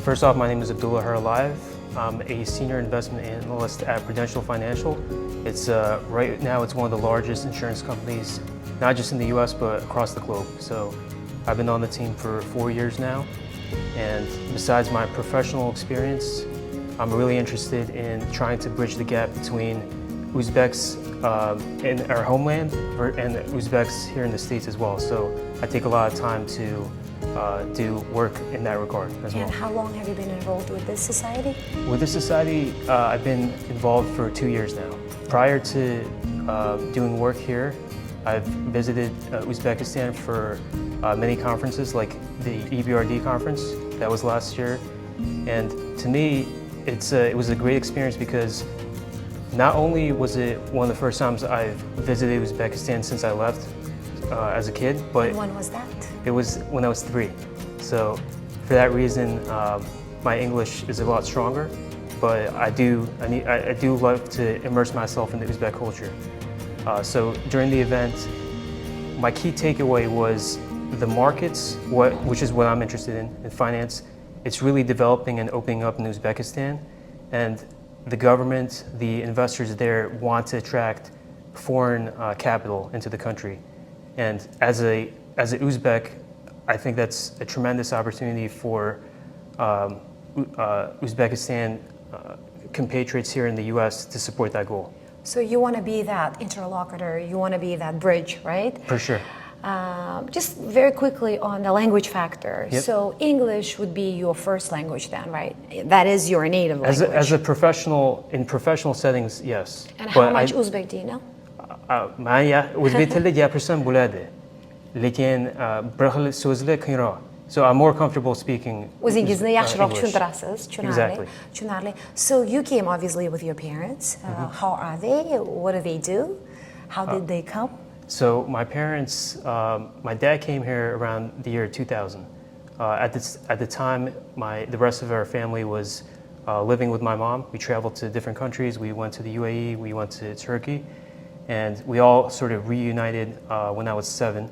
First off, my name is Abdulla. I'm a senior investment analyst at Prudential Financial. It's right now it's one of the largest insurance companies, not just in the U.S. but across the globe. So I've been on the team for 4 years now, and besides my professional experience, I'm really interested in trying to bridge the gap between Uzbeks in our homeland and Uzbeks here in the States as well. So I take a lot of time to do work in that regard as well. And how long have you been enrolled with this society? With this society, I've been involved for 2 years now. Prior to doing work here, I've visited Uzbekistan for many conferences, like the EBRD conference that was last year. And to me, it was a great experience because not only was it one of the first times I've visited Uzbekistan since I left as a kid, but And when was that? it was when I was 3. So for that reason, my English is a lot stronger, but I do love to immerse myself in the Uzbek culture. So during the event, my key takeaway was the markets, which is what I'm interested in finance. It's really developing and opening up in Uzbekistan, and the government, the investors there want to attract foreign capital into the country. And as a Uzbek, I think that's a tremendous opportunity for Uzbekistan compatriots here in the U.S. to support that goal. So you want to be that interlocutor, you want to be that bridge, right? For sure. Just very quickly on the language factor. Yep. So English would be your first language then, right? That is your native language. As a professional, in professional settings, yes. And how much Uzbek do you know? من o'zbek tilida gapirsam bo'ladi, lekin bir xil so'zlar qiyinroq. So I'm more comfortable speaking O'zingizni yaxshiroq English. tushuntirasiz, tushunarli. Tushunarli. So you came obviously with your parents. How are they? What do they do? How did they come? So my parents, my dad came here around the year 2000. At the time, the rest of our family was living with my mom. We traveled to different countries. We went to the UAE, we went to Turkey, and we all sort of reunited when I was 7.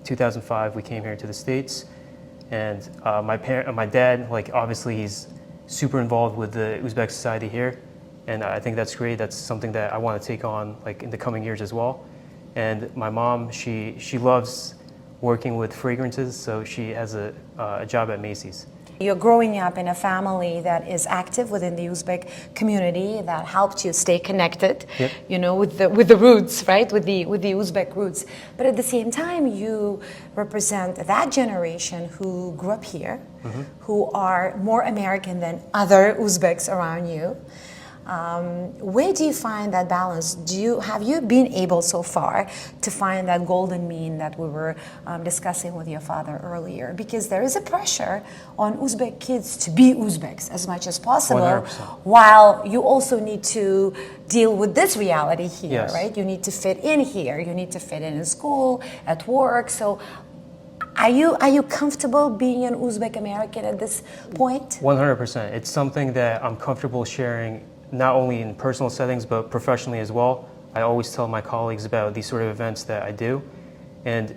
2005, we came here to the States, and my dad, like obviously he's super involved with the Uzbek society here, and I think that's great. That's something that I want to take on like in the coming years as well. And my mom, she loves working with fragrances, so she has a job at Macy's. You're growing up in a family that is active within the Uzbek community that helped you stay connected, Yep. you know, with the roots, right? With the Uzbek roots. But at the same time, you represent that generation who grew up here, who are more American than other Uzbeks around you. Where do you find that balance? Have you been able so far to find that golden mean that we were discussing with your father earlier? Because there is a pressure on Uzbek kids to be Uzbeks as much as possible, 100%. while you also need to deal with this reality here, Yes. right? You need to fit in here, you need to fit in school, at work. So are you comfortable being an Uzbek American at this point? 100%. It's something that I'm comfortable sharing, not only in personal settings, but professionally as well. I always tell my colleagues about these sort of events that I do. And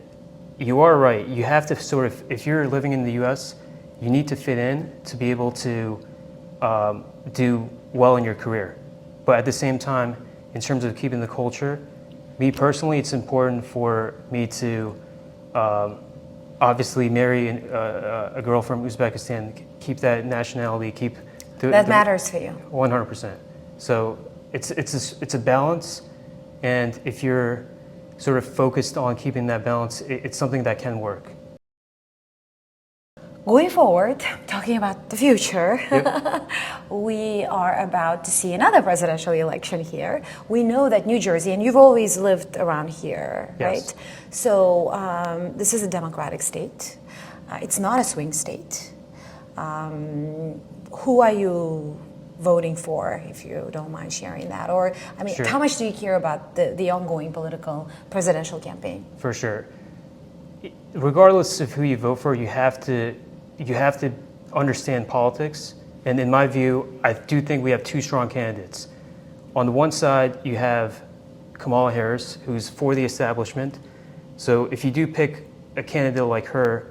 you are right, you have to sort of, if you're living in the US, you need to fit in to be able to do well in your career. But at the same time, in terms of keeping the culture, me personally, it's important for me to obviously marry a girl from Uzbekistan, keep that nationality, That matters for you. 100%. So it's a balance, and if you're sort of focused on keeping that balance, it's something that can work. Going forward, talking about the future, Yep. we are about to see another presidential election here. We know that New Jersey, and you've always lived around here, Yes. right? So this is a Democratic state. It's not a swing state. Who are you voting for, if you don't mind sharing that? Or, I mean, Sure. How much do you care about the ongoing political presidential campaign? For sure. Regardless of who you vote for, you have to understand politics. And in my view, I do think we have 2 strong candidates. On the one side, you have Kamala Harris, who's for the establishment. So if you do pick a candidate like her,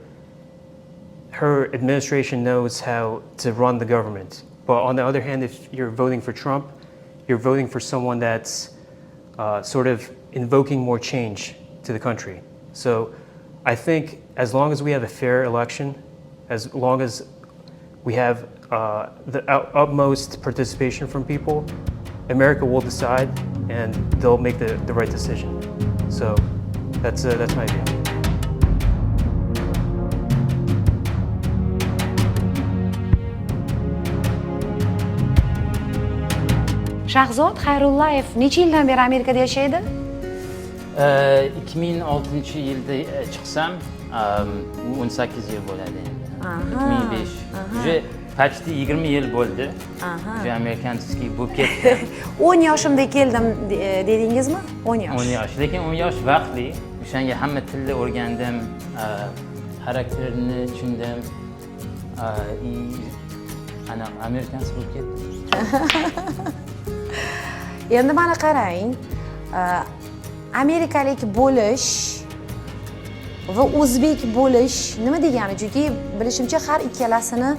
her administration knows how to run the government. But on the other hand, if you're voting for Trump, you're voting for someone that's sort of invoking more change to the country. So I think as long as we have a fair election, as long as we have the utmost participation from people, America will decide and they'll make the right decision. So that's my view. Shahzod Xayrullayev necha yildan beri Amerikada yashaydi? 2006 yilda chiqsam 18 yil bo'ladi endi. 2005. Уже почти 20 yil bo'ldi. Уже amerikanskiy bo'lib ketdi. 10 yoshimda keldim dedingizmi? 10 yosh. 10 yosh. Lekin 10 yosh vaqtli. O'shanga hamma tilni o'rgandim, xarakterini tushundim. Ana amerikanskiy bo'lib ketdi. Endi mana qarang, amerikalik bo'lish va o'zbek bo'lish nima degani? Chunki bilishimcha har ikkalasini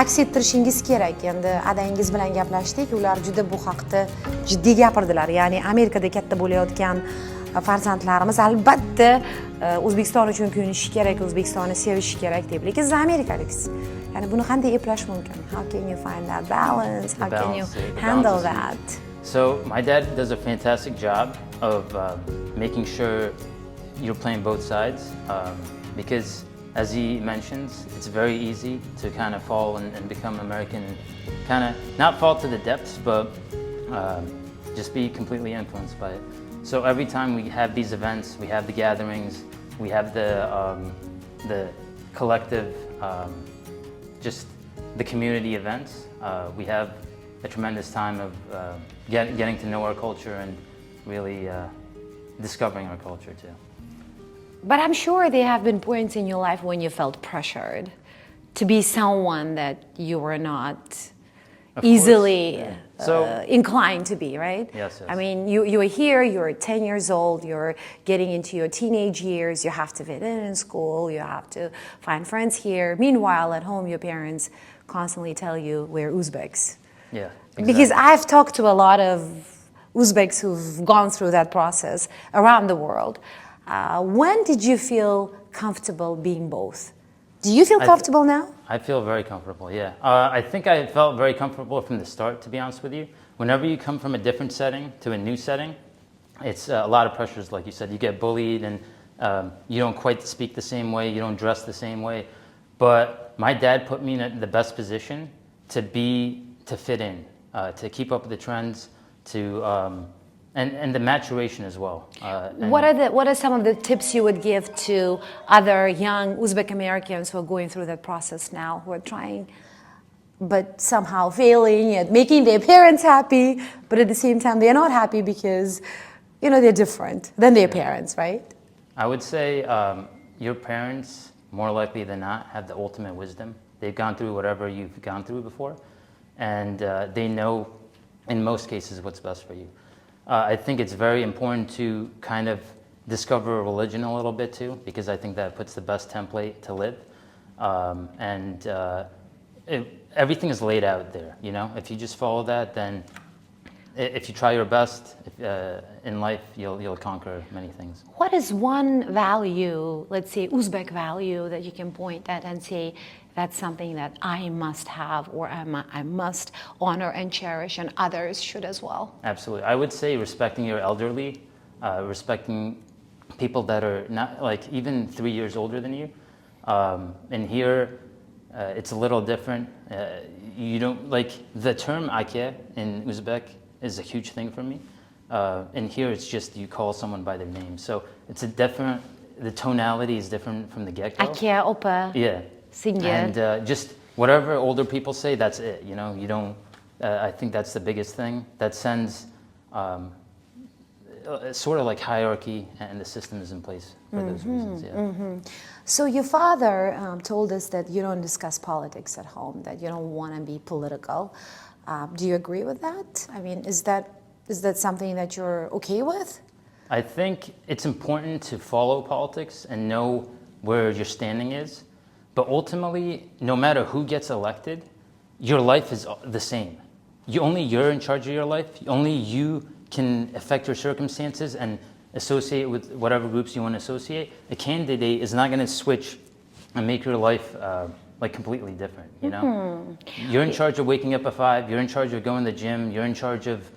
aks ettirishingiz kerak. Endi adangiz bilan gaplashdik, ular juda bu haqda jiddiy gapirdilar. Ya'ni Amerikada katta bo'layotgan farzandlarimiz albatta O'zbekiston uchun kuyinishi kerak, O'zbekistonni sevishi kerak deb. Lekin siz amerikaliksiz. Ya'ni buni qanday eplash mumkin? How can you find that balance? How can you handle that? So my dad does a fantastic job of making sure you're playing both sides because, as he mentions, it's very easy to kind of fall and become American, kind of not fall to the depths, but just be completely influenced by it. So every time we have these events, we have the gatherings, we have the collective, just the community events. We have a tremendous time of getting to know our culture and really discovering our culture too. But I'm sure there have been points in your life when you felt pressured to be someone that you were not easily inclined to be, right? Yes, yes. I mean, you are here, you're 10 years old, you're getting into your teenage years, you have to fit in school, you have to find friends here. Meanwhile, at home, your parents constantly tell you we're Uzbeks. Yeah, exactly. Because I've talked to a lot of Uzbeks who've gone through that process around the world. When did you feel comfortable being both? Do you feel comfortable now? I feel very comfortable, yeah. I think I felt very comfortable from the start, to be honest with you. Whenever you come from a different setting to a new setting, it's a lot of pressures, like you said. You get bullied and you don't quite speak the same way, you don't dress the same way. But my dad put me in the best position to fit in, to keep up with the trends, and the maturation as well. What are some of the tips you would give to other young Uzbek Americans who are going through that process now, who are trying but somehow failing at making their parents happy, but at the same time they're not happy because, you know, they're different than their parents, right? I would say your parents, more likely than not, have the ultimate wisdom. They've gone through whatever you've gone through before, and they know, in most cases, what's best for you. I think it's very important to kind of discover a religion a little bit too, because I think that puts the best template to live. Everything is laid out there, you know? If you just follow that, then if you try your best in life, you'll conquer many things. What is one value, let's say Uzbek value, that you can point at and say, that's something that I must have, or I must honor and cherish, and others should as well? Absolutely. I would say respecting your elderly, respecting people that are not, like, even 3 years older than you. And here, it's a little different. You don't, like, the term aka in Uzbek is a huge thing for me. And here it's just you call someone by their name. So it's a different, the tonality is different from the get-go. Aka-uka. Yeah. Single. And just whatever older people say, that's it. You know, you don't. I think that's the biggest thing that sends sort of like hierarchy, and the system is in place for those reasons. Yeah. So your father told us that you don't discuss politics at home, that you don't want to be political. Do you agree with that? I mean, is that something that you're okay with? I think it's important to follow politics and know where your standing is, But ultimately, no matter who gets elected, your life is the same. You're in charge of your life. Only you can affect your circumstances and associate with whatever groups you want to associate. A candidate is not going to switch and make your life like completely different, you know? You're in charge of waking up at 5, you're in charge of going to the gym, you're in charge of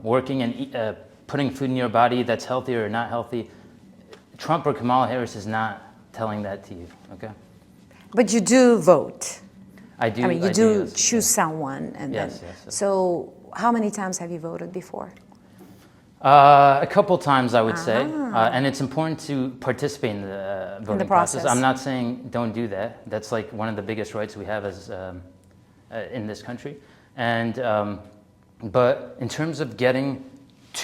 working and putting food in your body that's healthy or not healthy. Trump or Kamala Harris is not telling that to you, okay? But you do vote. I do. I mean, you do choose someone, and yes, then. Yes. So, how many times have you voted before? A couple times, I would say, and it's important to participate in the voting process. I'm not saying don't do that. That's like one of the biggest rights we have as in this country. And but in terms of getting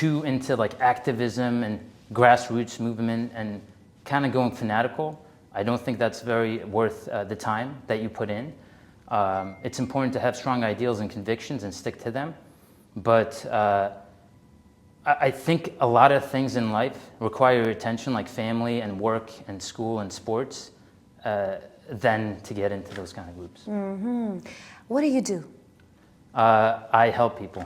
into like activism and grassroots movement and kind of going fanatical, I don't think that's very worth the time that you put in. It's important to have strong ideals and convictions and stick to them, but I think a lot of things in life require your attention, like family and work and school and sports, than to get into those kind of groups. Mm-hmm. What do you do? I help people.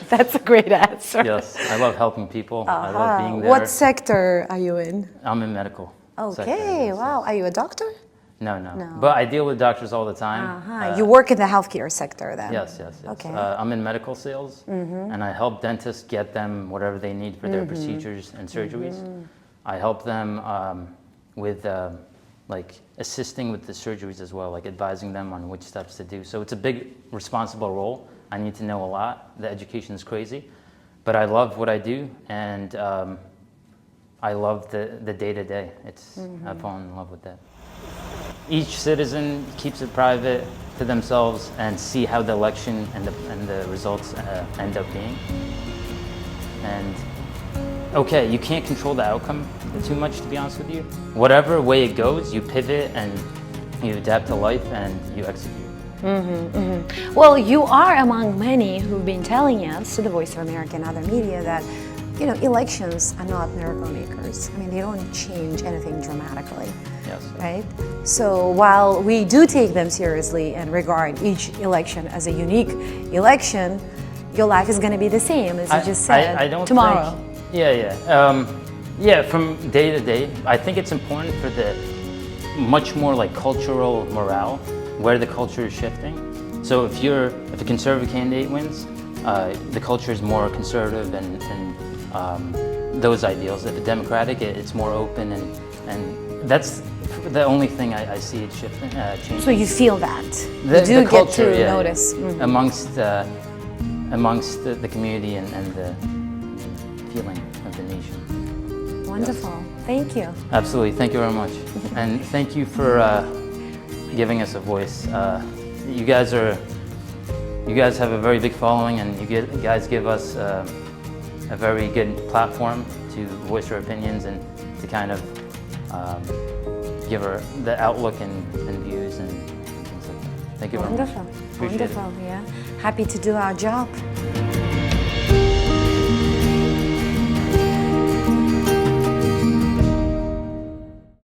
That's a great answer. Yes, I love helping people. I love being there. What sector are you in? I'm in medical. Okay, wow. Are you a doctor? No. But I deal with doctors all the time. You work in the healthcare sector then? Yes. Okay. I'm in medical sales, and I help dentists get them whatever they need for their procedures and surgeries. I help them with like assisting with the surgeries as well, like advising them on which steps to do. So it's a big, responsible role. I need to know a lot. The education is crazy, but I love what I do, and I love the day-to-day. I've fallen in love with that. Each citizen keeps it private to themselves and see how the election and the results end up being. And okay, you can't control the outcome too much, to be honest with you. Whatever way it goes, you pivot and you adapt to life and you execute. Well, you are among many who've been telling us, to the Voice of America and other media, that elections are not miracle makers. I mean, they don't change anything dramatically. Yes. Right? So while we do take them seriously and regard each election as a unique election, your life is going to be the same, as you just said, I don't tomorrow. Yeah, from day to day. I think it's important for the much more like cultural morale, where the culture is shifting. So if a conservative candidate wins, the culture is more conservative and those ideals. If a Democratic, it's more open, and that's the only thing I see it shifting, changing. So you feel that? You do the culture, get to notice. Amongst the community and the feeling of the nation. Wonderful. Yes. Thank you. Absolutely. Thank you very much. And thank you for giving us a voice. You guys have a very big following, and you guys give us a very good platform to voice our opinions and to kind of give her the outlook and views and things like that. Thank you very much. Wonderful. Yeah. Happy to do our job.